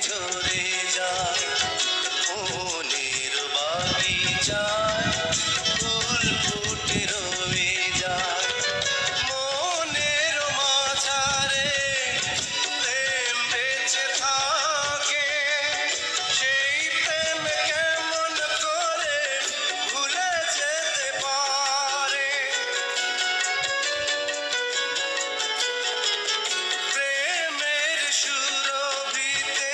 ঝরে যায় মনের বাগিচায় ফুল ফুটে রয়ে যায় মনের মাঝারে প্রেম বেঁচে থাকে সেই প্রেম কেমন করে ভুলে যেতে পারে প্রেমের সুরভিতে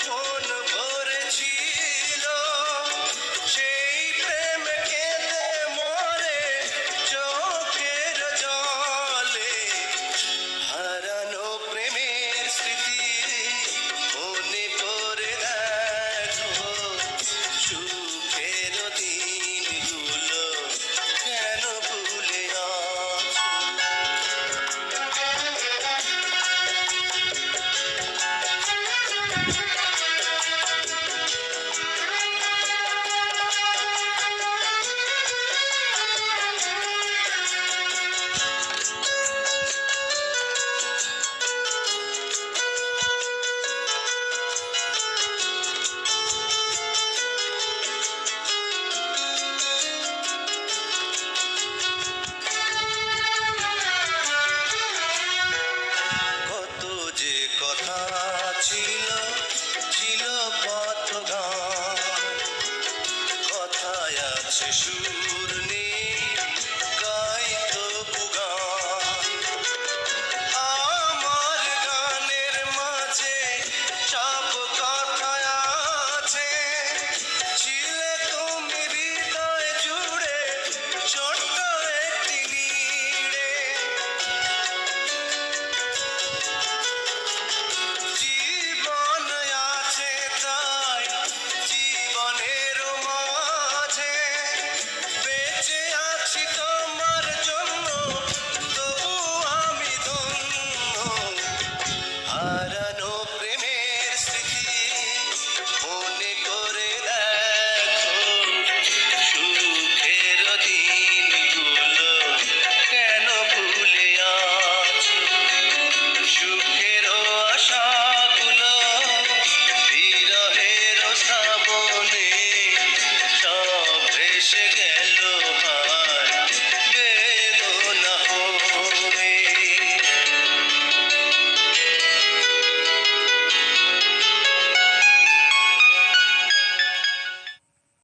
মন ভরেছিল সেই প্রেম কেঁদে মরে চোখের জলে হারানো প্রেমের স্মৃতি মনে করে দেখো সুখের দিনগুলো কেন ভুলে আছো কত যে কথা ছিল ছিল কত গান কথায় আছে সুর নেই গাই তবু গান আমার গানের মাঝে সব কথা আছে ছিলে তুমি হৃদয় জুড়ে ছোট্ট একটি নীড়ে জীবন আছে তাই জীবনের মাঝে বেঁচে আছি তোমার জন্য তবু আমি ধন্য হারানো প্রেমের স্মৃতি মনে করে দেখো সুখের দিনগুলো কেন ভুলে আছো সুখের আশাগুলো বিরহের শ্রাবণে সব ভেসে